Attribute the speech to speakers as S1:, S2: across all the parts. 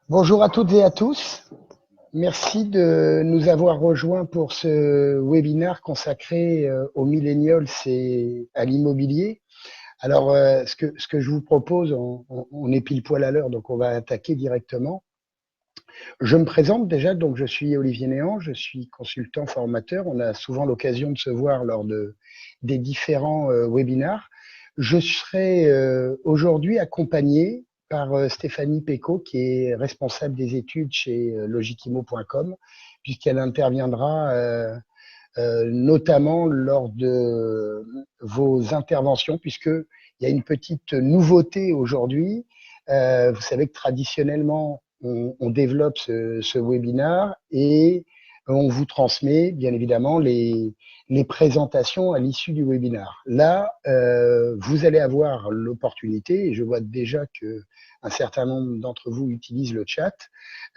S1: Bonjour à toutes et à tous. Merci de nous avoir rejoints pour ce webinaire consacré aux millennials et à l'immobilier. Alors, ce que je vous propose, on est pile poil à l'heure, donc on va attaquer directement. Je me présente déjà, donc je suis Olivier Néant, je suis consultant formateur. On a souvent l'occasion de se voir lors des différents webinaires. Je serai aujourd'hui accompagné par Stéphanie Péco, qui est responsable des études chez logikimo.com, puisqu'elle interviendra notamment lors de vos interventions, puisqu'il y a une petite nouveauté aujourd'hui. Vous savez que traditionnellement, on développe ce webinaire et on vous transmet bien évidemment les présentations à l'issue du webinaire. Là, vous allez avoir l'opportunité, et je vois déjà que un certain nombre d'entre vous utilisent le chat,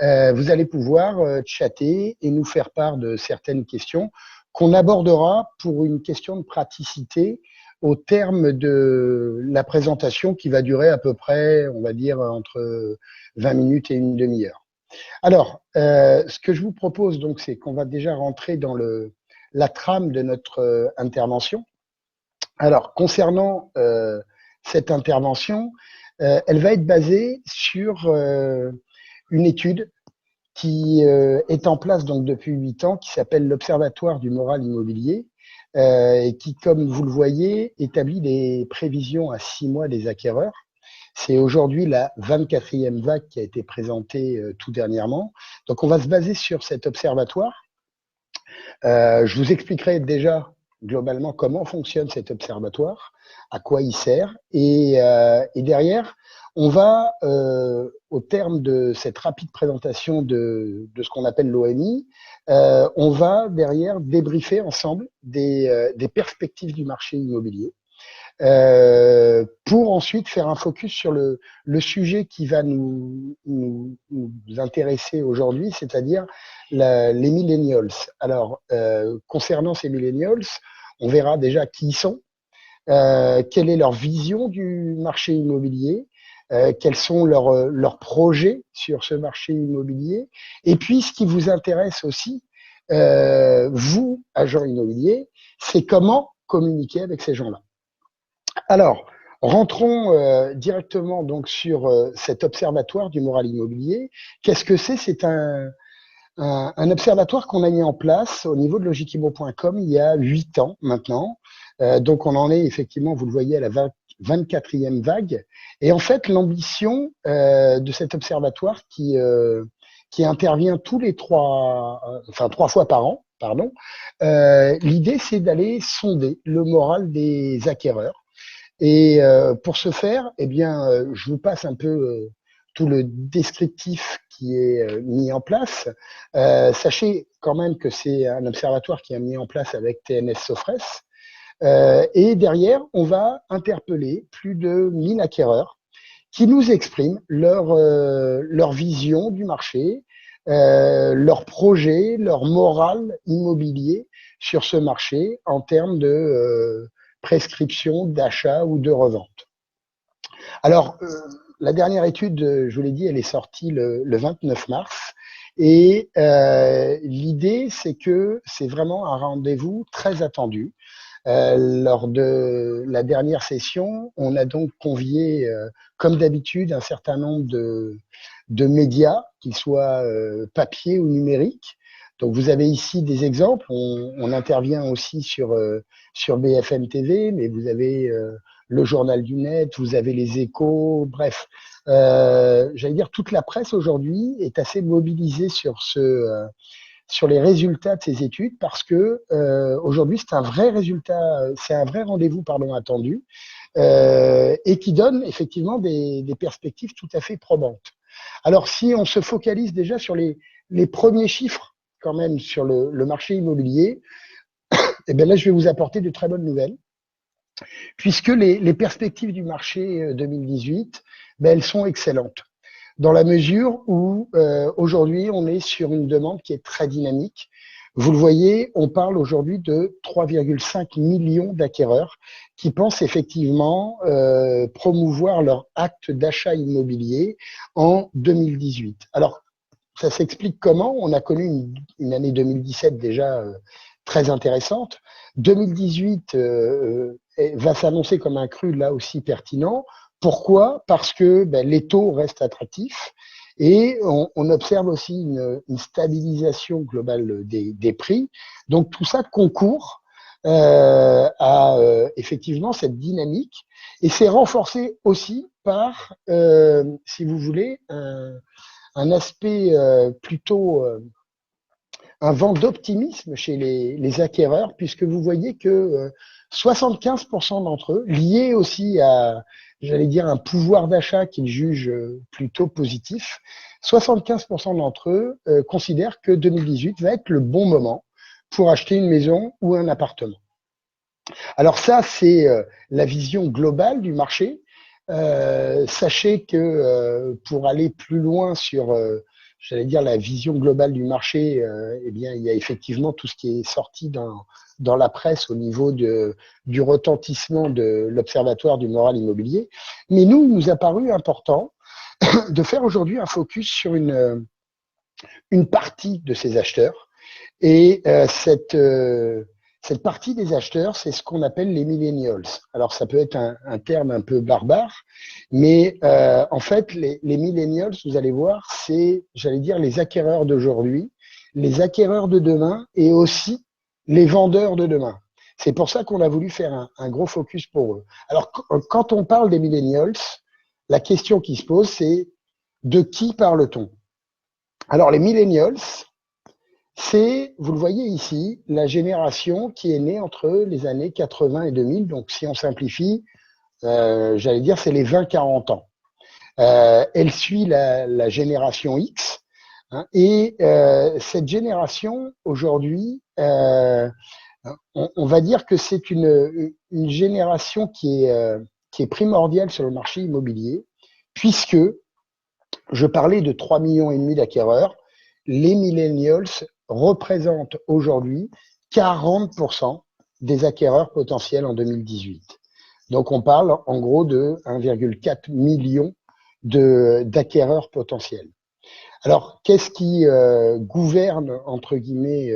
S1: vous allez pouvoir chatter et nous faire part de certaines questions qu'on abordera pour une question de praticité au terme de la présentation qui va durer à peu près, on va dire, entre 20 minutes et une demi-heure. Alors, ce que je vous propose, donc, c'est qu'on va déjà rentrer dans la trame de notre intervention. Alors, concernant cette intervention, elle va être basée sur une étude qui est en place donc depuis 8 ans, qui s'appelle l'Observatoire du moral immobilier, et qui, comme vous le voyez, établit des prévisions à 6 mois des acquéreurs. C'est aujourd'hui la 24e vague qui a été présentée tout dernièrement. Donc, on va se baser sur cet observatoire. Je vous expliquerai déjà globalement comment fonctionne cet observatoire, à quoi il sert, et derrière, on va, au terme de cette rapide présentation de ce qu'on appelle l'OMI, on va derrière débriefer ensemble des perspectives du marché immobilier, pour ensuite faire un focus sur le sujet qui va nous intéresser aujourd'hui, c'est-à-dire les millennials. Alors, concernant ces millennials, on verra déjà qui ils sont, quelle est leur vision du marché immobilier, quels sont leurs projets sur ce marché immobilier, et puis ce qui vous intéresse aussi, vous, agent immobilier, c'est comment communiquer avec ces gens-là. Alors, rentrons directement donc sur cet observatoire du moral immobilier. Qu'est-ce que c'est? C'est un observatoire qu'on a mis en place au niveau de logikimo.com il y a 8 ans maintenant. Donc, on en est effectivement, vous le voyez, à la 24e vague. Et en fait, l'ambition de cet observatoire qui intervient tous les enfin 3 fois par an, pardon, l'idée, c'est d'aller sonder le moral des acquéreurs. Et pour ce faire, eh bien, je vous passe un peu tout le descriptif qui est mis en place. Sachez quand même que c'est un observatoire qui est mis en place avec TNS Sofres. Et derrière, on va interpeller plus de 1000 acquéreurs qui nous expriment leur vision du marché, leur projet, leur morale immobilier sur ce marché en termes de prescription, d'achat ou de revente. Alors, la dernière étude, je vous l'ai dit, elle est sortie le 29 mars. Et l'idée, c'est que c'est vraiment un rendez-vous très attendu. Lors de la dernière session, on a donc convié, comme d'habitude, un certain nombre de médias, qu'ils soient papier ou numériques. Donc, vous avez ici des exemples. On intervient aussi sur BFM TV, mais vous avez le Journal du Net, vous avez les Échos, bref. J'allais dire, toute la presse aujourd'hui est assez mobilisée sur les résultats de ces études parce que aujourd'hui c'est un vrai résultat, c'est un vrai rendez-vous pardon attendu, et qui donne effectivement des perspectives tout à fait probantes. Alors si on se focalise déjà sur les premiers chiffres quand même sur le marché immobilier, et bien là je vais vous apporter de très bonnes nouvelles puisque les perspectives du marché 2018, ben, elles sont excellentes dans la mesure où aujourd'hui on est sur une demande qui est très dynamique. Vous le voyez, on parle aujourd'hui de 3,5 millions d'acquéreurs qui pensent effectivement promouvoir leur acte d'achat immobilier en 2018. Alors, ça s'explique comment? On a connu une année 2017 déjà très intéressante. 2018 va s'annoncer comme un cru là aussi pertinent. Pourquoi? Parce que les taux restent attractifs et on observe aussi une stabilisation globale des prix. Donc tout ça concourt à effectivement cette dynamique et c'est renforcé aussi par, si vous voulez, un aspect plutôt un vent d'optimisme chez les acquéreurs, puisque vous voyez que 75% d'entre eux, liés aussi à, j'allais dire, un pouvoir d'achat qu'ils jugent plutôt positif, 75% d'entre eux considèrent que 2018 va être le bon moment pour acheter une maison ou un appartement. Alors ça, c'est la vision globale du marché. Sachez que pour aller plus loin sur j'allais dire la vision globale du marché, eh bien, il y a effectivement tout ce qui est sorti dans la presse au niveau du retentissement de l'Observatoire du moral immobilier. Mais nous, il nous a paru important de faire aujourd'hui un focus sur une partie de ces acheteurs. Et cette partie des acheteurs, c'est ce qu'on appelle les millennials. Alors, ça peut être un terme un peu barbare, mais en fait, les millennials, vous allez voir, c'est, j'allais dire, les acquéreurs d'aujourd'hui, les acquéreurs de demain et aussi les vendeurs de demain. C'est pour ça qu'on a voulu faire un gros focus pour eux. Alors, quand on parle des millennials, la question qui se pose, c'est de qui parle-t-on? Alors, les millennials, c'est, vous le voyez ici, la génération qui est née entre les années 80 et 2000. Donc, si on simplifie, j'allais dire, c'est les 20-40 ans. Elle suit la génération X. Hein, et cette génération, aujourd'hui, on va dire que c'est une génération qui est primordiale sur le marché immobilier, puisque je parlais de 3,5 millions d'acquéreurs. Les millennials représentent aujourd'hui 40% des acquéreurs potentiels en 2018. Donc on parle en gros de 1,4 million d'acquéreurs potentiels. Alors qu'est-ce qui gouverne entre guillemets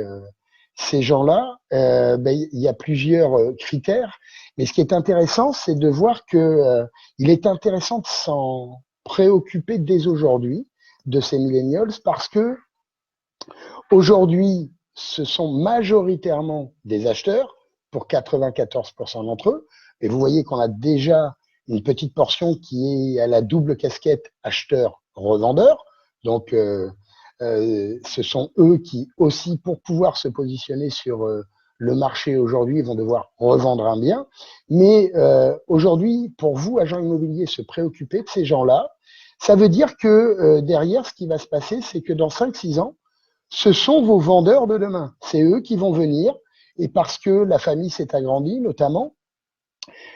S1: ces gens-là? Il y a plusieurs critères, mais ce qui est intéressant, c'est de voir que il est intéressant de s'en préoccuper dès aujourd'hui de ces millennials parce que aujourd'hui, ce sont majoritairement des acheteurs pour 94% d'entre eux. Et vous voyez qu'on a déjà une petite portion qui est à la double casquette acheteur-revendeur. Donc, ce sont eux qui aussi, pour pouvoir se positionner sur le marché aujourd'hui, vont devoir revendre un bien. Mais aujourd'hui, pour vous, agents immobiliers, se préoccuper de ces gens-là, ça veut dire que derrière, ce qui va se passer, c'est que dans 5-6 ans, ce sont vos vendeurs de demain. C'est eux qui vont venir. Et parce que la famille s'est agrandie, notamment,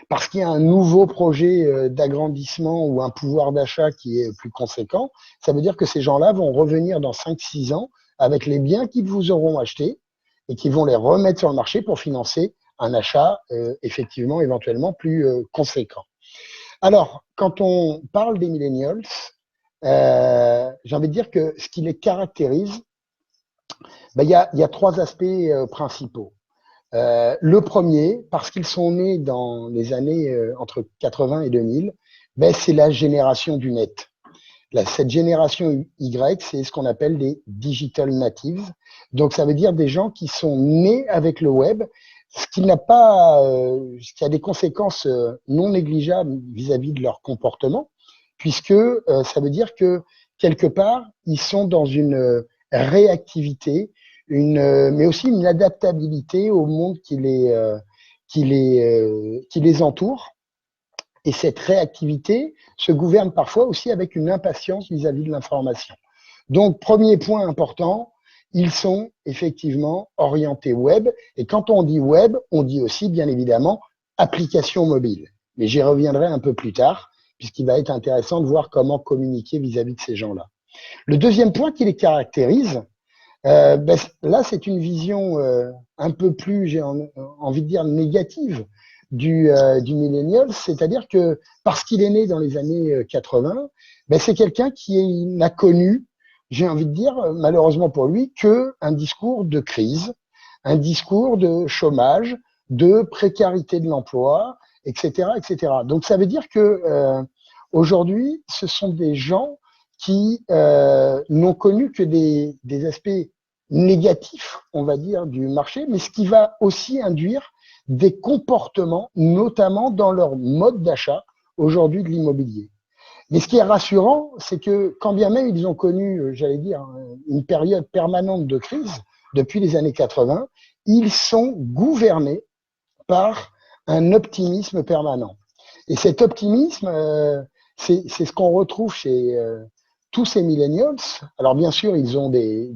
S1: parce qu'il y a un nouveau projet d'agrandissement ou un pouvoir d'achat qui est plus conséquent, ça veut dire que ces gens-là vont revenir dans 5-6 ans avec les biens qu'ils vous auront achetés et qui vont les remettre sur le marché pour financer un achat effectivement éventuellement plus conséquent. Alors, quand on parle des millennials, j'ai envie de dire que ce qui les caractérise, il y a 3 aspects principaux. Le premier, parce qu'ils sont nés dans les années entre 80 et 2000, c'est la génération du net. Cette génération Y, c'est ce qu'on appelle des digital natives. Donc, ça veut dire des gens qui sont nés avec le web, ce qui a des conséquences non négligeables vis-à-vis de leur comportement, puisque ça veut dire que quelque part, ils sont dans une réactivité, mais aussi une adaptabilité au monde qui les entoure. Et cette réactivité se gouverne parfois aussi avec une impatience vis-à-vis de l'information. Donc, premier point important, ils sont effectivement orientés web. Et quand on dit web, on dit aussi, bien évidemment, application mobile. Mais j'y reviendrai un peu plus tard, puisqu'il va être intéressant de voir comment communiquer vis-à-vis de ces gens-là. Le deuxième point qui les caractérise, Là, c'est une vision un peu plus, envie de dire, négative du millennial, c'est-à-dire que parce qu'il est né dans les années 80, c'est quelqu'un qui n'a connu, j'ai envie de dire, malheureusement pour lui, que un discours de crise, un discours de chômage, de précarité de l'emploi, etc., etc. Donc ça veut dire que aujourd'hui, ce sont des gens qui n'ont connu que des aspects négatifs, on va dire, du marché, mais ce qui va aussi induire des comportements, notamment dans leur mode d'achat aujourd'hui de l'immobilier. Mais ce qui est rassurant, c'est que quand bien même ils ont connu, j'allais dire, une période permanente de crise depuis les années 80, ils sont gouvernés par un optimisme permanent. Et cet optimisme, c'est ce qu'on retrouve chez tous ces millennials. Alors bien sûr, ils ont des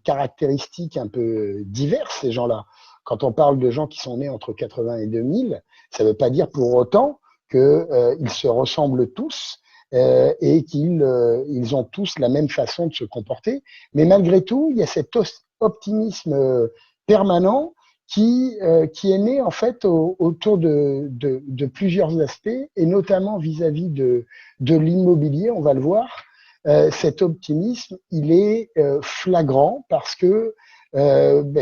S1: caractéristiques un peu diverses, ces gens-là. Quand on parle de gens qui sont nés entre 80 et 2000, ça ne veut pas dire pour autant qu'ils se ressemblent tous et qu'ils ils ont tous la même façon de se comporter. Mais malgré tout, il y a cet optimisme permanent qui est né en fait autour de plusieurs aspects et notamment vis-à-vis de l'immobilier, on va le voir. Cet optimisme, il est flagrant parce que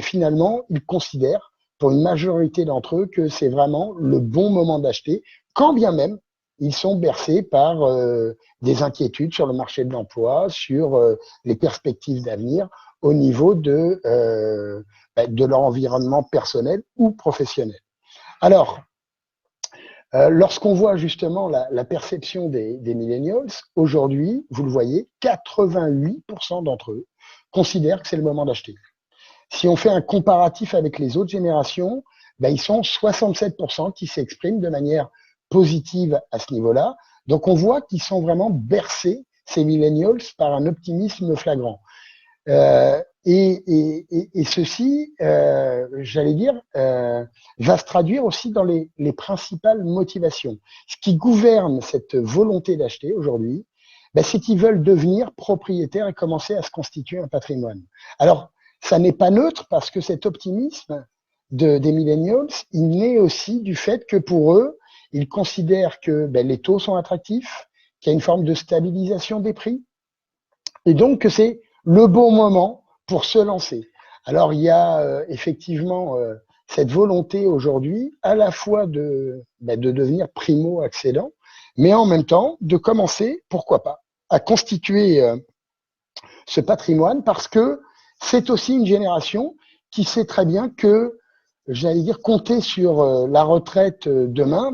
S1: finalement, ils considèrent pour une majorité d'entre eux que c'est vraiment le bon moment d'acheter, quand bien même ils sont bercés par des inquiétudes sur le marché de l'emploi, sur les perspectives d'avenir au niveau de leur environnement personnel ou professionnel. Alors, lorsqu'on voit justement la perception des millennials, aujourd'hui, vous le voyez, 88% d'entre eux considèrent que c'est le moment d'acheter. Si on fait un comparatif avec les autres générations, ils sont 67% qui s'expriment de manière positive à ce niveau-là. Donc on voit qu'ils sont vraiment bercés, ces millennials, par un optimisme flagrant. Et ceci, j'allais dire, va se traduire aussi dans les principales motivations. Ce qui gouverne cette volonté d'acheter aujourd'hui, c'est qu'ils veulent devenir propriétaires et commencer à se constituer un patrimoine. Alors, ça n'est pas neutre parce que cet optimisme des millennials, il naît aussi du fait que pour eux, ils considèrent que les taux sont attractifs, qu'il y a une forme de stabilisation des prix, et donc que c'est le bon moment pour se lancer. Alors il y a effectivement cette volonté aujourd'hui à la fois de devenir primo-accédant, mais en même temps de commencer, pourquoi pas, à constituer ce patrimoine parce que c'est aussi une génération qui sait très bien que, j'allais dire, compter sur la retraite demain,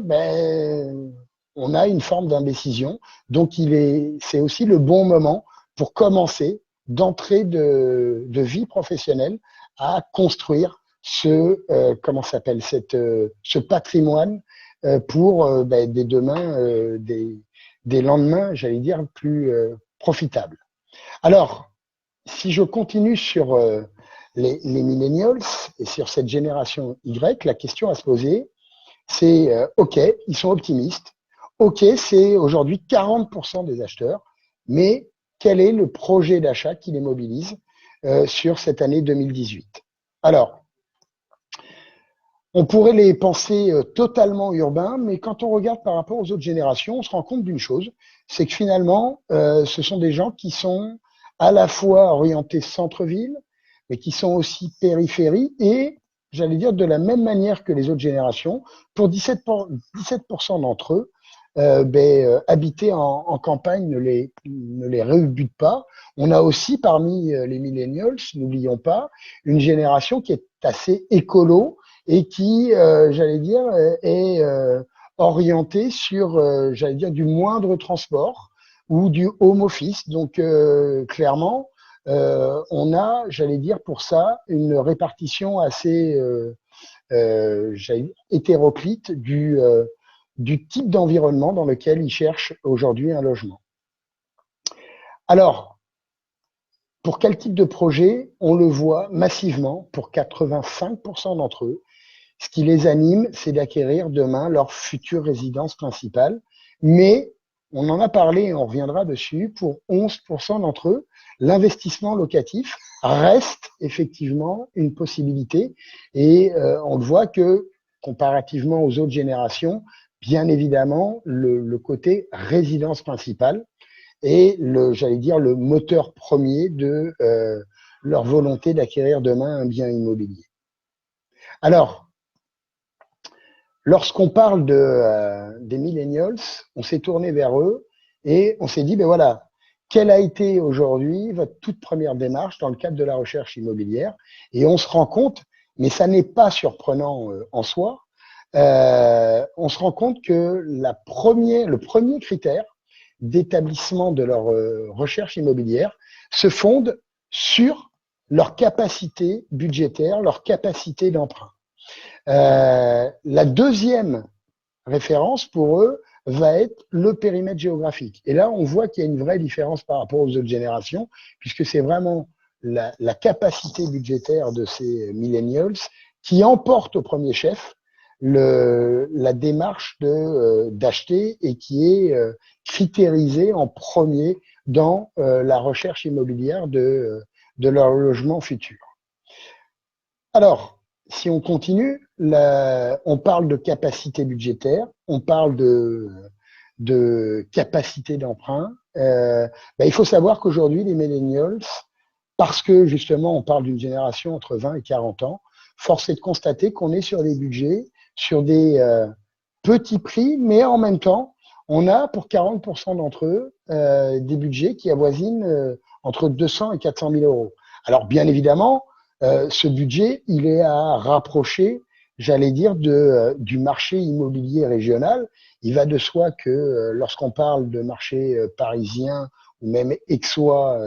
S1: on a une forme d'indécision. Donc c'est aussi le bon moment pour commencer d'entrée de vie professionnelle à construire comment s'appelle ce patrimoine pour des demain, des lendemains, j'allais dire, plus profitables. Alors, si je continue sur les millennials et sur cette génération Y, la question à se poser, c'est OK, ils sont optimistes. OK, c'est aujourd'hui 40% des acheteurs, mais quel est le projet d'achat qui les mobilise sur cette année 2018? Alors, on pourrait les penser totalement urbains, mais quand on regarde par rapport aux autres générations, on se rend compte d'une chose, c'est que finalement, ce sont des gens qui sont à la fois orientés centre-ville, mais qui sont aussi périphérie et, j'allais dire, de la même manière que les autres générations, pour 17% d'entre eux, habiter en campagne ne les rebute pas. On a aussi parmi les millennials, n'oublions pas, une génération qui est assez écolo et qui, j'allais dire, est orientée sur, j'allais dire, du moindre transport ou du home office. Donc, clairement, on a, j'allais dire, pour ça, une répartition assez hétéroclite du type d'environnement dans lequel ils cherchent aujourd'hui un logement. Alors, pour quel type de projet? On le voit massivement pour 85% d'entre eux. Ce qui les anime, c'est d'acquérir demain leur future résidence principale, mais on en a parlé et on reviendra dessus, pour 11% d'entre eux, l'investissement locatif reste effectivement une possibilité. Et on le voit que, comparativement aux autres générations, bien évidemment, le côté résidence principale est, j'allais dire, le moteur premier de leur volonté d'acquérir demain un bien immobilier. Alors, lorsqu'on parle des millennials, on s'est tourné vers eux et on s'est dit, ben voilà, quelle a été aujourd'hui votre toute première démarche dans le cadre de la recherche immobilière? Et on se rend compte, mais ça n'est pas surprenant en soi, on se rend compte que le premier critère d'établissement de leur recherche immobilière se fonde sur leur capacité budgétaire, leur capacité d'emprunt. La deuxième référence pour eux va être le périmètre géographique. Et là, on voit qu'il y a une vraie différence par rapport aux autres générations, puisque c'est vraiment la capacité budgétaire de ces millennials qui emporte au premier chef la démarche d'acheter et qui est critérisée en premier dans la recherche immobilière de leur logement futur. Alors, si on continue, on parle de capacité budgétaire, on parle de capacité d'emprunt. Il faut savoir qu'aujourd'hui, les millennials, parce que justement, on parle d'une génération entre 20 et 40 ans, force est de constater qu'on est sur des budgets, sur des petits prix, mais en même temps, on a pour 40% d'entre eux des budgets qui avoisinent entre 200 et 400 000 euros. Alors, bien évidemment, ce budget, il est à rapprocher, j'allais dire, du marché immobilier régional. Il va de soi que lorsqu'on parle de marché parisien ou même aixois,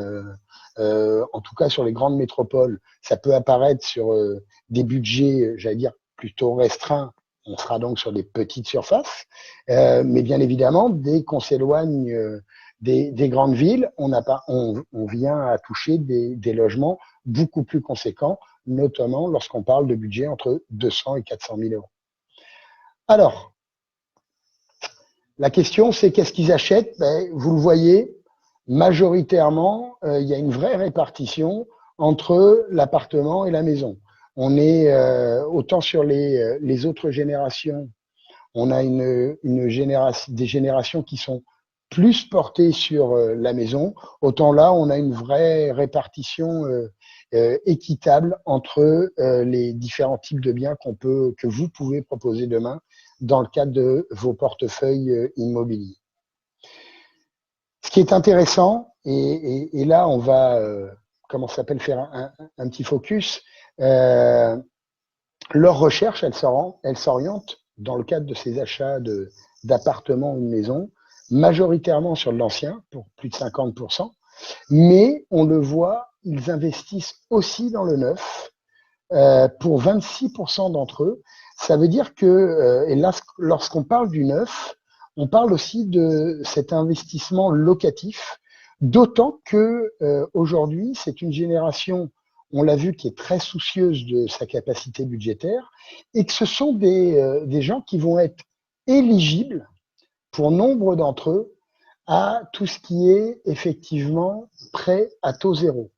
S1: en tout cas sur les grandes métropoles, ça peut apparaître sur des budgets, j'allais dire, plutôt restreints. On sera donc sur des petites surfaces. Mais bien évidemment, dès qu'on s'éloigne des grandes villes, on vient à toucher des logements beaucoup plus conséquents, notamment lorsqu'on parle de budget entre 200 et 400 000 euros. Alors, la question, c'est qu'est-ce qu'ils achètent? Vous le voyez, majoritairement, il y a une vraie répartition entre l'appartement et la maison. On est autant sur les autres générations, on a des générations qui sont plus portées sur la maison, autant là, on a une vraie répartition équitable entre les différents types de biens que vous pouvez proposer demain dans le cadre de vos portefeuilles immobiliers. Ce qui est intéressant, et là, on va, comment ça s'appelle, faire un petit focus, leur recherche, elle s'oriente dans le cadre de ces achats d'appartements ou de maisons, majoritairement sur de l'ancien, pour plus de 50%, mais on le voit, ils investissent aussi dans le neuf, pour 26% d'entre eux. Ça veut dire que, et là, lorsqu'on parle du neuf, on parle aussi de cet investissement locatif, d'autant que aujourd'hui, c'est une génération, on l'a vu, qui est très soucieuse de sa capacité budgétaire, et que ce sont des gens qui vont être éligibles, pour nombre d'entre eux, à tout ce qui est effectivement prêt à taux zéro.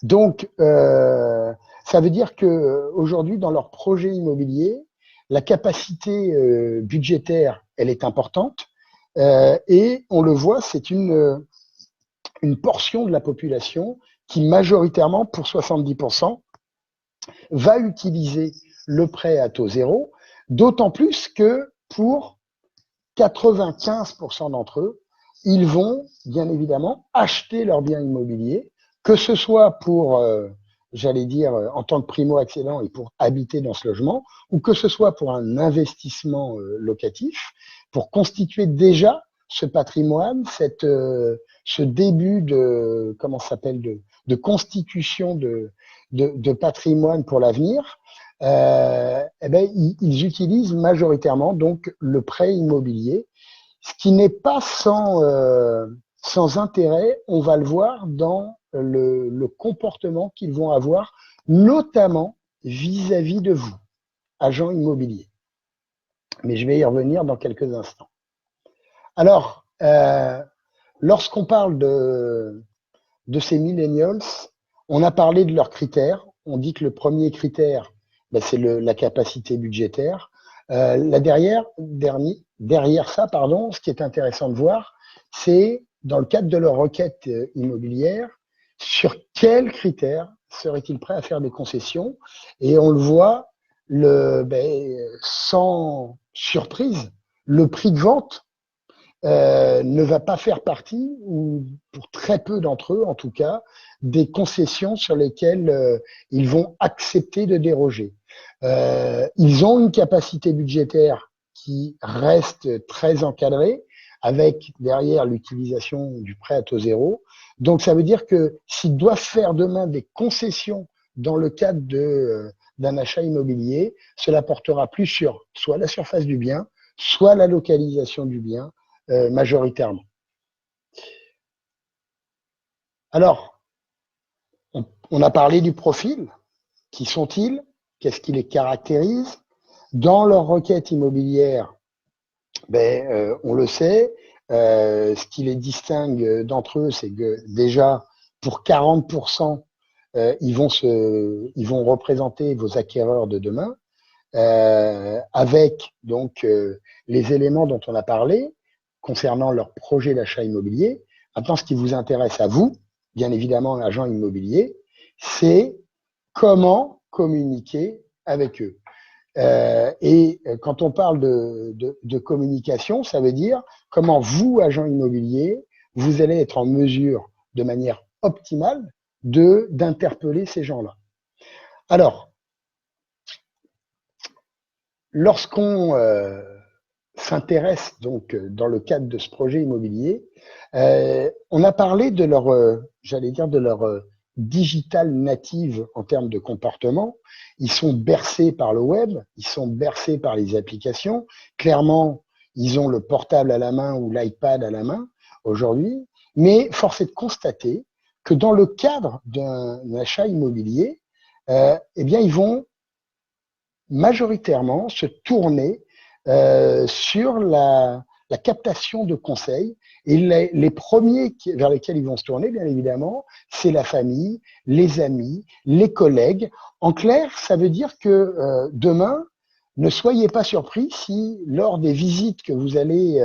S1: Donc, ça veut dire qu'aujourd'hui, dans leur projet immobilier, la capacité budgétaire, elle est importante. Et on le voit, c'est une portion de la population qui, majoritairement, pour 70%, va utiliser le prêt à taux zéro, d'autant plus que pour 95% d'entre eux, ils vont, bien évidemment, acheter leur bien immobilier, que ce soit pour, j'allais dire, en tant que primo-accédant et pour habiter dans ce logement, ou que ce soit pour un investissement locatif, pour constituer déjà ce patrimoine, ce début de, comment ça s'appelle, de constitution de patrimoine pour l'avenir. Ils utilisent majoritairement donc le prêt immobilier, ce qui n'est pas sans intérêt. On va le voir dans le comportement qu'ils vont avoir, notamment vis-à-vis de vous, agents immobiliers. Mais je vais y revenir dans quelques instants. Alors, lorsqu'on parle de ces millennials, on a parlé de leurs critères. On dit que le premier critère, ben, c'est la capacité budgétaire. Derrière ça, pardon, ce qui est intéressant de voir, c'est dans le cadre de leur requête immobilière, sur quels critères serait-il prêt à faire des concessions? Et on le voit, sans surprise, le prix de vente ne va pas faire partie, ou pour très peu d'entre eux en tout cas, des concessions sur lesquelles ils vont accepter de déroger. Ils ont une capacité budgétaire qui reste très encadrée, avec derrière l'utilisation du prêt à taux zéro. Donc ça veut dire que s'ils doivent faire demain des concessions dans le cadre d'un achat immobilier, cela portera plus sur soit la surface du bien, soit la localisation du bien, majoritairement. Alors, on a parlé du profil. Qui sont-ils? Qu'est-ce qui les caractérise? Dans leur requête immobilière, on le sait, ce qui les distingue d'entre eux, c'est que déjà, pour 40%, ils vont représenter vos acquéreurs de demain, avec donc les éléments dont on a parlé concernant leur projet d'achat immobilier. Maintenant, ce qui vous intéresse à vous, bien évidemment, l'agent immobilier, c'est comment communiquer avec eux. Et quand on parle de communication, ça veut dire comment vous, agent immobilier, vous allez être en mesure, de manière optimale, d'interpeller ces gens-là. Alors, lorsqu'on s'intéresse donc dans le cadre de ce projet immobilier, on a parlé de leur, de leur digital native en termes de comportement. Ils sont bercés par le web, ils sont bercés par les applications. Clairement, ils ont le portable à la main ou l'iPad à la main aujourd'hui, mais force est de constater que dans le cadre d'un achat immobilier, eh bien, ils vont majoritairement se tourner sur la captation de conseils. Et les premiers vers lesquels ils vont se tourner, bien évidemment, c'est la famille, les amis, les collègues. En clair, ça veut dire que demain, ne soyez pas surpris si, lors des visites que vous allez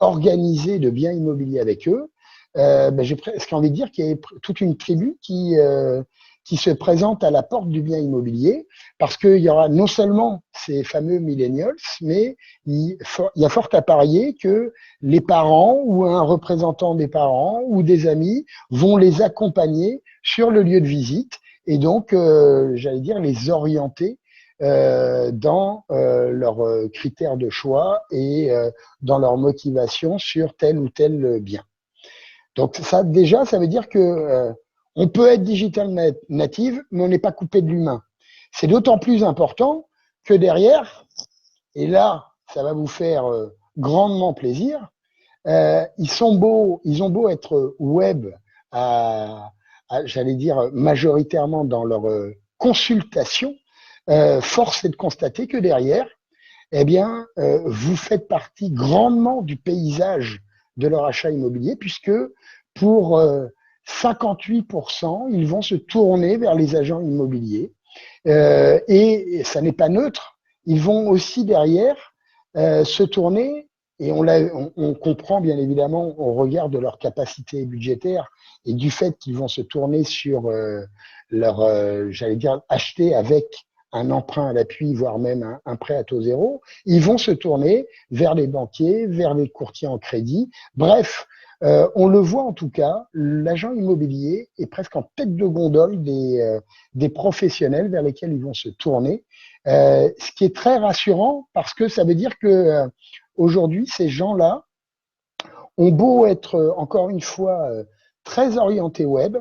S1: organiser de biens immobiliers avec eux, j'ai presque envie de dire qu'il y a toute une tribu qui se présente à la porte du bien immobilier, parce qu'il y aura non seulement ces fameux millennials, mais il y a fort à parier que les parents ou un représentant des parents ou des amis vont les accompagner sur le lieu de visite et donc, j'allais dire, les orienter dans leurs critères de choix et dans leur motivation sur tel ou tel bien. Donc ça, déjà, ça veut dire que on peut être digital native, mais on n'est pas coupé de l'humain. C'est d'autant plus important que derrière, et là, ça va vous faire grandement plaisir, ils ont beau être web, j'allais dire majoritairement dans leur consultation, force est de constater que derrière, eh bien, vous faites partie grandement du paysage de leur achat immobilier, puisque pour 58%, ils vont se tourner vers les agents immobiliers. Et ça n'est pas neutre. Ils vont aussi derrière se tourner, et on comprend bien évidemment au regard de leur capacité budgétaire et du fait qu'ils vont se tourner sur j'allais dire, acheter avec un emprunt à l'appui, voire même un prêt à taux zéro, ils vont se tourner vers les banquiers, vers les courtiers en crédit. Bref, on le voit en tout cas, l'agent immobilier est presque en tête de gondole des professionnels vers lesquels ils vont se tourner, ce qui est très rassurant parce que ça veut dire que aujourd'hui, ces gens-là ont beau être, encore une fois, très orientés web,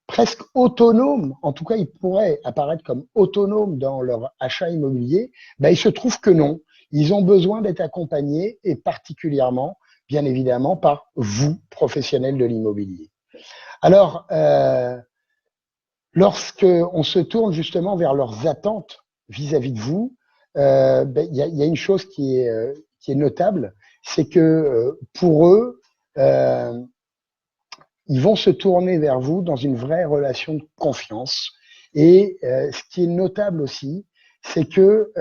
S1: presque autonomes, en tout cas ils pourraient apparaître comme autonomes dans leur achat immobilier, il se trouve que non. Ils ont besoin d'être accompagnés et particulièrement, bien évidemment, par vous, professionnels de l'immobilier. Alors, lorsqu'on se tourne justement vers leurs attentes vis-à-vis de vous, y a une chose qui est notable, c'est que pour eux, ils vont se tourner vers vous dans une vraie relation de confiance. Et ce qui est notable aussi, c'est que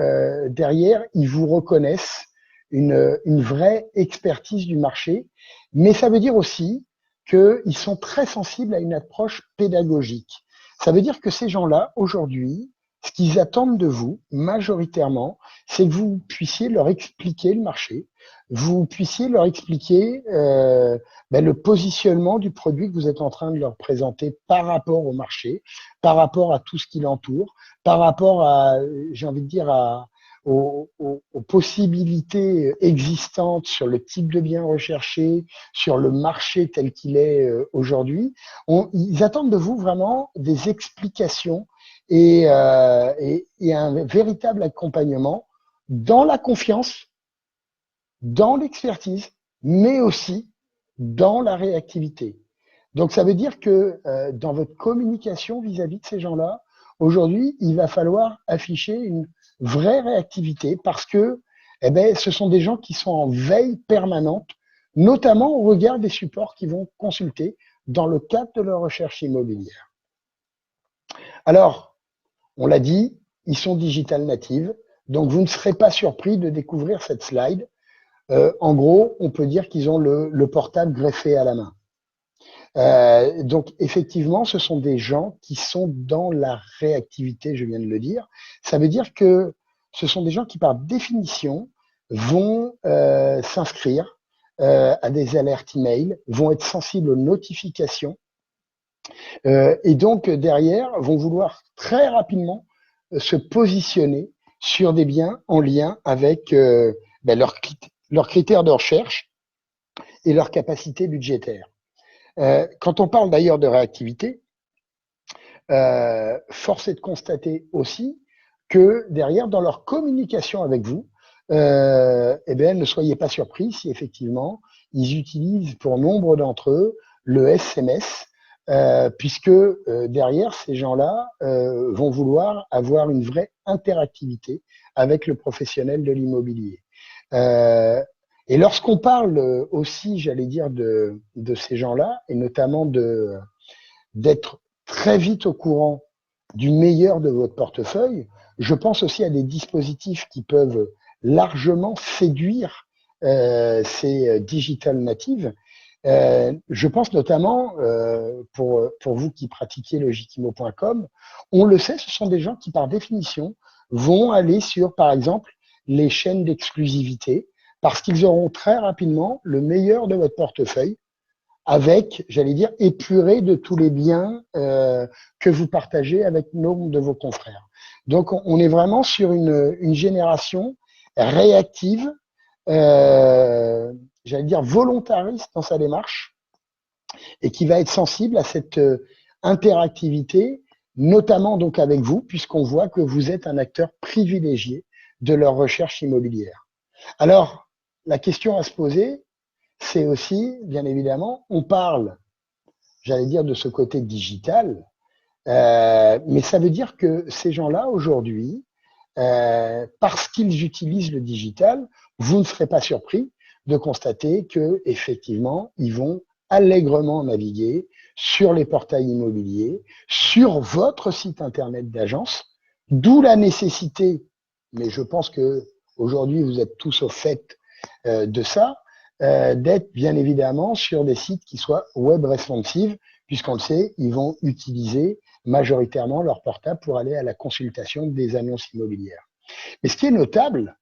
S1: derrière, ils vous reconnaissent une vraie expertise du marché, mais ça veut dire aussi qu'ils sont très sensibles à une approche pédagogique. Ça veut dire que ces gens-là, aujourd'hui, ce qu'ils attendent de vous, majoritairement, c'est que vous puissiez leur expliquer le marché, vous puissiez leur expliquer le positionnement du produit que vous êtes en train de leur présenter par rapport au marché, par rapport à tout ce qui l'entoure, par rapport à, j'ai envie de dire, aux possibilités existantes sur le type de bien recherché, sur le marché tel qu'il est aujourd'hui. Ils attendent de vous vraiment des explications et un véritable accompagnement dans la confiance, dans l'expertise, mais aussi dans la réactivité. Donc ça veut dire que dans votre communication vis-à-vis de ces gens-là, aujourd'hui, il va falloir afficher une vraie réactivité parce que ce sont des gens qui sont en veille permanente, notamment au regard des supports qu'ils vont consulter dans le cadre de leur recherche immobilière. Alors, on l'a dit, ils sont digital natives, donc vous ne serez pas surpris de découvrir cette slide. En gros, on peut dire qu'ils ont le portable greffé à la main. Donc, effectivement, ce sont des gens qui sont dans la réactivité, je viens de le dire. Ça veut dire que ce sont des gens qui, par définition, vont s'inscrire à des alertes email, vont être sensibles aux notifications et donc, derrière, vont vouloir très rapidement se positionner sur des biens en lien avec leurs critères de recherche et leurs capacités budgétaires. Quand on parle d'ailleurs de réactivité, force est de constater aussi que derrière, dans leur communication avec vous, ne soyez pas surpris si effectivement ils utilisent pour nombre d'entre eux le SMS, puisque derrière, ces gens-là vont vouloir avoir une vraie interactivité avec le professionnel de l'immobilier. Et lorsqu'on parle aussi, j'allais dire, de ces gens-là, et notamment d'être très vite au courant du meilleur de votre portefeuille, je pense aussi à des dispositifs qui peuvent largement séduire ces digital natives. Je pense notamment, pour vous qui pratiquez logikimo.com, on le sait, ce sont des gens qui, par définition, vont aller sur, par exemple, les chaînes d'exclusivité, parce qu'ils auront très rapidement le meilleur de votre portefeuille, avec, j'allais dire, épuré de tous les biens que vous partagez avec nombre de vos confrères. Donc, on est vraiment sur une génération réactive, j'allais dire volontariste dans sa démarche, et qui va être sensible à cette interactivité, notamment donc avec vous, puisqu'on voit que vous êtes un acteur privilégié de leur recherche immobilière. Alors, la question à se poser, c'est aussi, bien évidemment, on parle, j'allais dire, de ce côté digital, mais ça veut dire que ces gens-là, aujourd'hui, parce qu'ils utilisent le digital, vous ne serez pas surpris de constater que effectivement, ils vont allègrement naviguer sur les portails immobiliers, sur votre site internet d'agence, d'où la nécessité, mais je pense que aujourd'hui vous êtes tous au fait de ça, d'être bien évidemment sur des sites qui soient web responsive, puisqu'on le sait, ils vont utiliser majoritairement leur portable pour aller à la consultation des annonces immobilières. Mais ce qui est notable,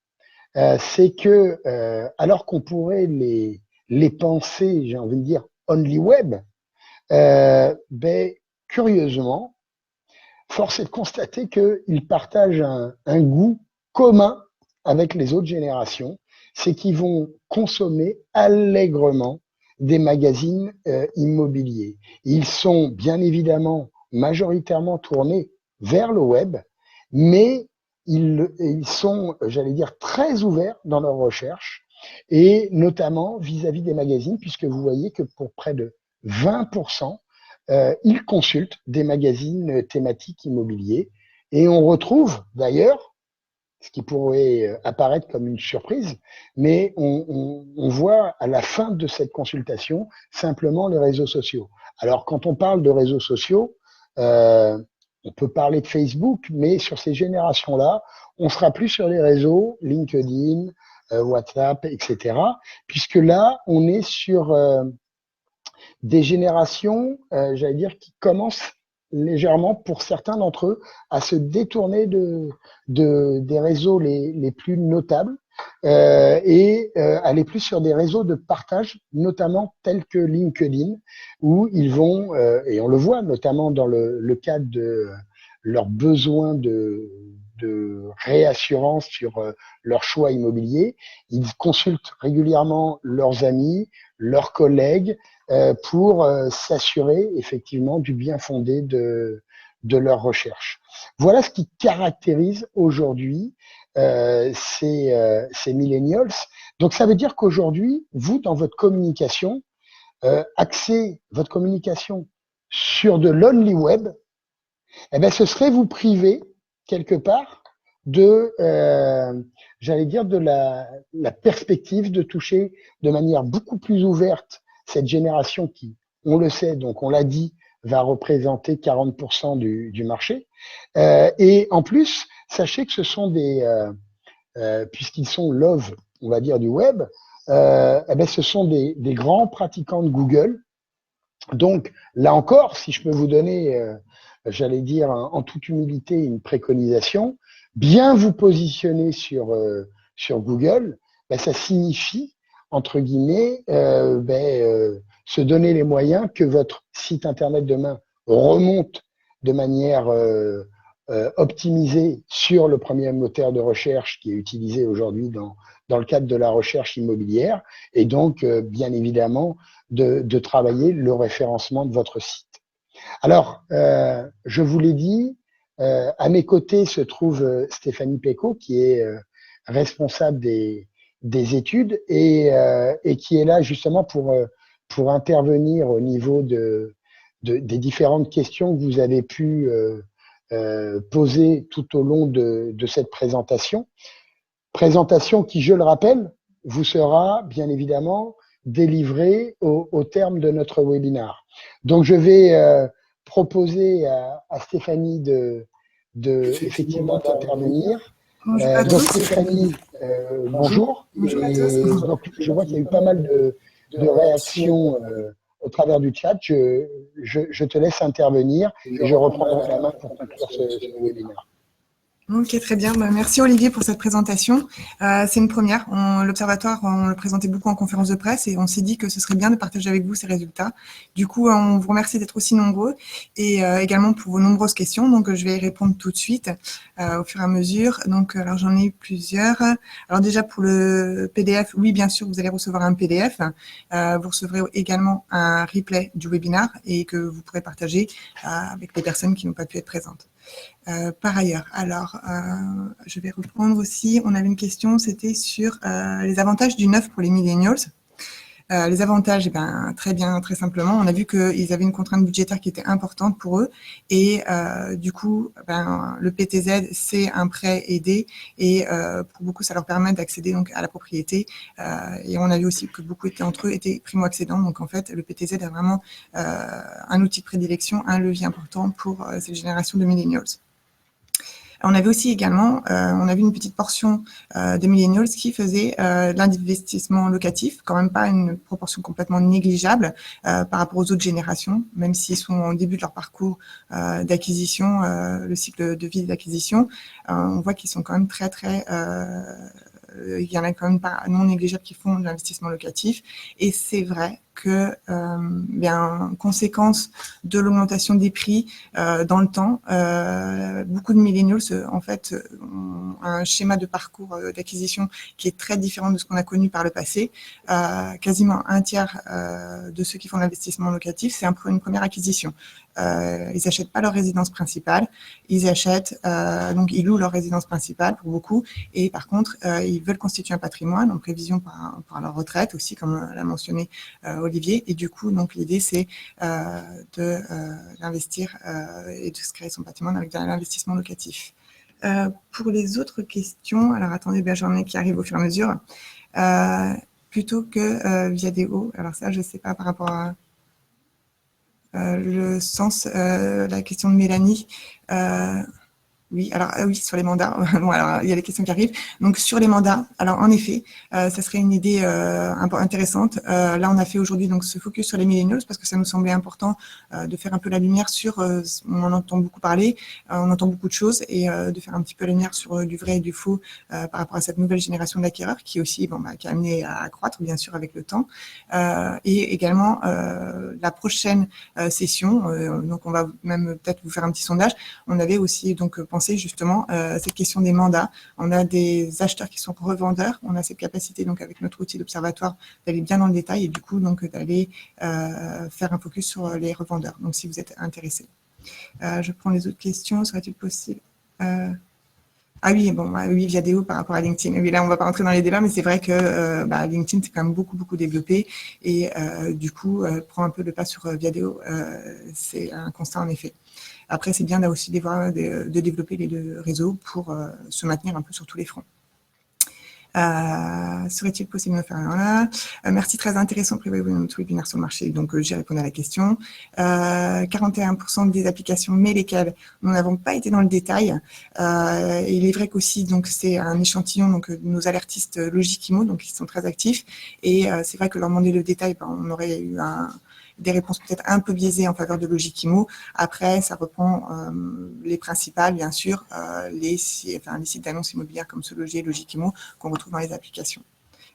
S1: c'est que alors qu'on pourrait les penser, j'ai envie de dire, only web, curieusement, force est de constater qu'ils partagent un goût commun avec les autres générations, c'est qu'ils vont consommer allègrement des magazines immobiliers. Ils sont bien évidemment majoritairement tournés vers le web, mais ils sont, j'allais dire, très ouverts dans leurs recherches, et notamment vis-à-vis des magazines, puisque vous voyez que pour près de 20%, ils consultent des magazines thématiques immobiliers. Et on retrouve d'ailleurs ce qui pourrait apparaître comme une surprise, mais on voit à la fin de cette consultation simplement les réseaux sociaux. Alors, quand on parle de réseaux sociaux, euh, on peut parler de Facebook, mais sur ces générations-là, on sera plus sur les réseaux, LinkedIn, WhatsApp, etc., puisque là, on est sur des générations, j'allais dire, qui commencent légèrement, pour certains d'entre eux, à se détourner des réseaux les plus notables et aller plus sur des réseaux de partage, notamment tels que LinkedIn, où ils vont, et on le voit notamment dans le cadre de leurs besoins de réassurance sur leur choix immobilier, ils consultent régulièrement leurs amis, leurs collègues, pour s'assurer effectivement du bien fondé de leur recherche. Voilà ce qui caractérise aujourd'hui ces millennials. Donc ça veut dire qu'aujourd'hui, vous, dans votre communication, axez votre communication sur de l'only web, eh ben, ce serait vous priver quelque part de, j'allais dire, de la perspective de toucher de manière beaucoup plus ouverte cette génération qui, on le sait, donc on l'a dit, va représenter 40% du marché. Et en plus, sachez que ce sont puisqu'ils sont love, on va dire, du web, eh ben, ce sont des grands pratiquants de Google. Donc, là encore, si je peux vous donner, j'allais dire en toute humilité, une préconisation, bien vous positionner sur Google, ben, ça signifie, entre guillemets, se donner les moyens que votre site Internet demain remonte de manière optimisée sur le premier moteur de recherche qui est utilisé aujourd'hui dans le cadre de la recherche immobilière, et donc, bien évidemment, de travailler le référencement de votre site. Alors, je vous l'ai dit, à mes côtés se trouve Stéphanie Pécaud, qui est responsable des études et qui est là justement pour intervenir au niveau des différentes questions que vous avez pu poser tout au long de cette présentation. Présentation qui, je le rappelle, vous sera bien évidemment délivrée au terme de notre webinaire. Donc, je vais proposer à Stéphanie effectivement d'intervenir. Donc, Stéphanie, bonjour. Et donc, je vois qu'il y a eu pas mal de réactions au travers du chat. Je te laisse intervenir et je reprendrai la main pour conclure ce webinaire.
S2: Ok, très bien. Merci Olivier pour cette présentation. C'est une première. L'Observatoire, on le présentait beaucoup en conférence de presse et on s'est dit que ce serait bien de partager avec vous ces résultats. Du coup, on vous remercie d'être aussi nombreux et également pour vos nombreuses questions. Donc, je vais y répondre tout de suite au fur et à mesure. Donc, alors j'en ai plusieurs. Alors déjà pour le PDF, oui, bien sûr, vous allez recevoir un PDF. Vous recevrez également un replay du webinaire et que vous pourrez partager avec les personnes qui n'ont pas pu être présentes. Par ailleurs, alors, je vais reprendre aussi, on avait une question, c'était sur les avantages du neuf pour les millennials. Les avantages, très bien, très simplement, on a vu qu'ils avaient une contrainte budgétaire qui était importante pour eux et du coup, le PTZ, c'est un prêt aidé et pour beaucoup, ça leur permet d'accéder donc à la propriété et on a vu aussi que beaucoup d'entre eux étaient primo-accédants, donc en fait, le PTZ est vraiment un outil de prédilection, un levier important pour cette génération de millennials. On avait aussi également, on a vu une petite portion de millennials qui faisaient de l'investissement locatif, quand même pas une proportion complètement négligeable par rapport aux autres générations, même s'ils sont au début de leur parcours d'acquisition, le cycle de vie d'acquisition, on voit qu'ils sont quand même très il y en a quand même pas non négligeables qui font de l'investissement locatif et c'est vrai que, conséquence de l'augmentation des prix dans le temps, beaucoup de millennials en fait ont un schéma de parcours d'acquisition qui est très différent de ce qu'on a connu par le passé. Quasiment un tiers de ceux qui font l'investissement locatif, c'est une première acquisition. Ils n'achètent pas leur résidence principale, ils achètent, donc ils louent leur résidence principale pour beaucoup, et par contre, ils veulent constituer un patrimoine en prévision par leur retraite aussi, comme l'a mentionné Olivier, et du coup, donc l'idée c'est d'investir et de se créer son patrimoine avec de l'investissement locatif. Pour les autres questions, alors attendez, j'en ai qui arrivent au fur et à mesure. Plutôt que Viadeo, alors ça, je ne sais pas par rapport à le sens, la question de Mélanie. Oui, alors oui, sur les mandats. Bon, alors il y a les questions qui arrivent. Donc sur les mandats, alors en effet, ça serait une idée intéressante. Là, on a fait aujourd'hui donc ce focus sur les millennials parce que ça nous semblait important de faire un peu la lumière sur. On en entend beaucoup parler, on entend beaucoup de choses et de faire un petit peu la lumière sur du vrai et du faux par rapport à cette nouvelle génération d'acquéreurs qui aussi, qui a amené à accroître bien sûr avec le temps. Et également la prochaine session. Donc on va même peut-être vous faire un petit sondage. On avait aussi donc penser justement cette question des mandats. On a des acheteurs qui sont revendeurs. On a cette capacité donc avec notre outil d'observatoire d'aller bien dans le détail et du coup donc d'aller faire un focus sur les revendeurs. Donc si vous êtes intéressé, je prends les autres questions. Serait-il possible ah oui, oui, Viadeo par rapport à LinkedIn. Oui, là, on va pas rentrer dans les débats, mais c'est vrai que LinkedIn, c'est quand même beaucoup développé et du coup, prend un peu le pas sur Viadeo. C'est un constat en effet. Après, c'est bien aussi de développer les deux réseaux pour se maintenir un peu sur tous les fronts. Serait-il possible de me faire un merci, très intéressant, prévoyez-vous notre webinaire sur le marché. Donc, j'ai répondu à la question. 41% des applications, mais lesquelles nous n'avons pas été dans le détail. Il est vrai qu'aussi, donc, c'est un échantillon donc, de nos alertistes Logikimo, donc ils sont très actifs. Et c'est vrai que leur demander le détail, on aurait eu des réponses peut-être un peu biaisées en faveur de Logikimo. Après, ça reprend les principales, bien sûr, les sites d'annonces immobilières comme SeLoger et Logikimo qu'on retrouve dans les applications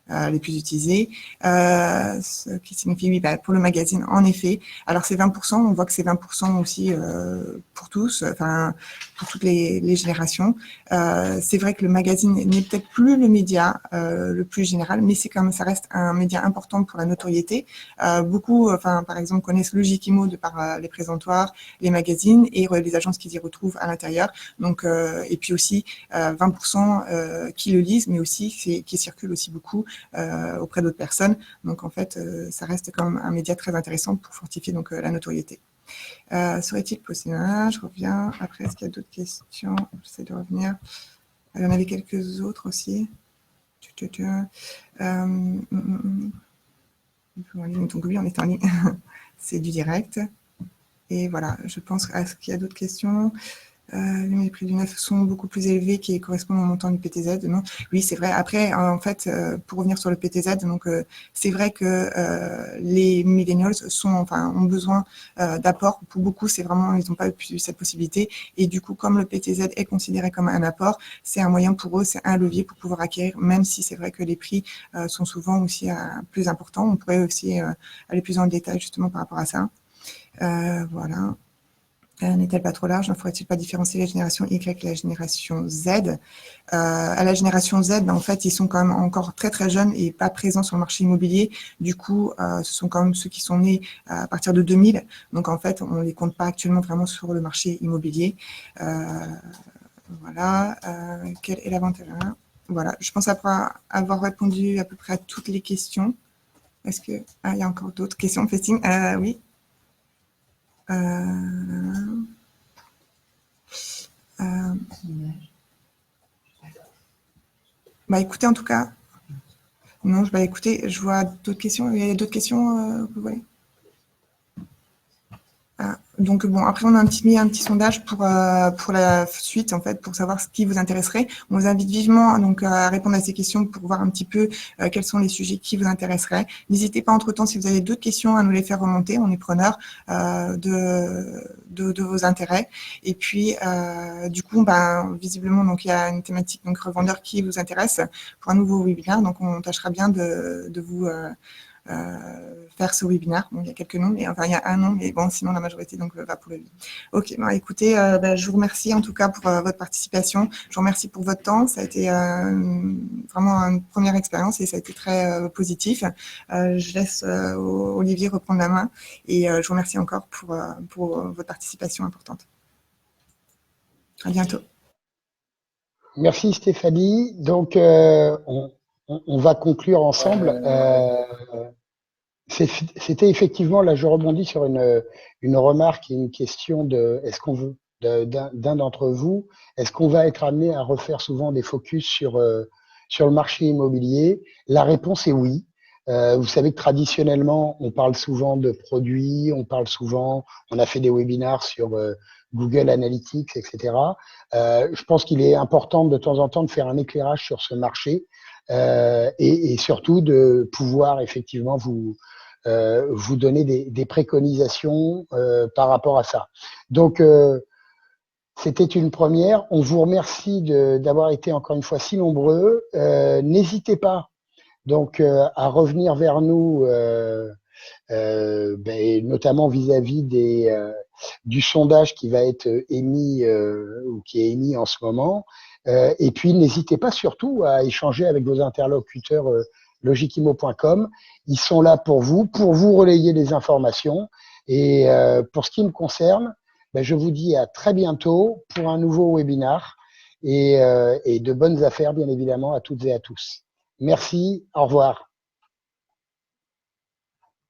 S2: les plus utilisées. Ce qui signifie, oui, pour le magazine, en effet. Alors, c'est 20%, on voit que c'est 20% aussi pour tous, pour toutes les générations. C'est vrai que le magazine n'est peut-être plus le média le plus général, mais c'est quand même, ça reste un média important pour la notoriété. Beaucoup, par exemple, connaissent Logikimo de par les présentoirs, les magazines et les agences qui s'y retrouvent à l'intérieur. Donc, et puis aussi 20% qui le lisent, mais aussi qui circulent aussi beaucoup auprès d'autres personnes. Donc, en fait, ça reste quand même un média très intéressant pour fortifier donc, la notoriété. Serait-il possible je reviens. Après, est-ce qu'il y a d'autres questions? J'essaie de revenir. Il y en avait quelques autres aussi. Donc, oui, on est en ligne. C'est du direct. Et voilà, je pense est-ce qu'il y a d'autres questions? Les prix du neuf sont beaucoup plus élevés qui correspondent au montant du PTZ. Non, oui, c'est vrai. Après, en fait, pour revenir sur le PTZ, donc c'est vrai que les millennials ont besoin d'apport. Pour beaucoup, c'est vraiment, ils n'ont pas eu cette possibilité. Et du coup, comme le PTZ est considéré comme un apport, c'est un moyen pour eux, c'est un levier pour pouvoir acquérir, même si c'est vrai que les prix sont souvent aussi plus importants. On pourrait aussi aller plus dans le détail justement par rapport à ça. Voilà. N'est-elle pas trop large? Ne faudrait-il pas différencier la génération Y et la génération Z? À la génération Z, en fait, ils sont quand même encore très jeunes et pas présents sur le marché immobilier. Du coup, ce sont quand même ceux qui sont nés à partir de 2000. Donc, en fait, on ne les compte pas actuellement vraiment sur le marché immobilier. Voilà. Quel est l'avantage? Voilà. Je pense avoir répondu à peu près à toutes les questions. Est-ce que... il y a encore d'autres questions, Festing? Oui. Écoutez, en tout cas, non, écoutez, je vois d'autres questions. Il y a d'autres questions, vous voyez? Donc bon, après on a mis un petit sondage pour la suite en fait, pour savoir ce qui vous intéresserait. On vous invite vivement donc à répondre à ces questions pour voir un petit peu quels sont les sujets qui vous intéresseraient. N'hésitez pas entre-temps si vous avez d'autres questions à nous les faire remonter. On est preneur de vos intérêts. Et puis du coup, visiblement donc il y a une thématique donc revendeur qui vous intéresse pour un nouveau webinaire. Donc on tâchera bien de vous faire ce webinaire. Bon, il y a quelques noms, mais enfin il y a un nom, mais bon, sinon la majorité donc va pour le lui. Ok, écoutez, je vous remercie en tout cas pour votre participation. Je vous remercie pour votre temps. Ça a été vraiment une première expérience et ça a été très positif. Je laisse Olivier reprendre la main et je vous remercie encore pour votre participation importante. À bientôt.
S1: Merci Stéphanie. Donc, on va conclure ensemble. C'était effectivement, là je rebondis sur une remarque et une question de est-ce qu'on veut d'un d'entre vous, est-ce qu'on va être amené à refaire souvent des focus sur le marché immobilier? La réponse est oui. Vous savez que traditionnellement, on parle souvent de produits, on a fait des webinars sur Google Analytics, etc. Je pense qu'il est important de temps en temps de faire un éclairage sur ce marché et surtout de pouvoir effectivement vous donner des préconisations par rapport à ça. Donc, c'était une première. On vous remercie d'avoir été encore une fois si nombreux. N'hésitez pas donc à revenir vers nous, notamment vis-à-vis du sondage qui va être émis ou qui est émis en ce moment. Et puis n'hésitez pas surtout à échanger avec vos interlocuteurs logiquimo.com. Ils sont là pour vous relayer les informations. Et pour ce qui me concerne, je vous dis à très bientôt pour un nouveau webinar et de bonnes affaires, bien évidemment, à toutes et à tous. Merci, au revoir.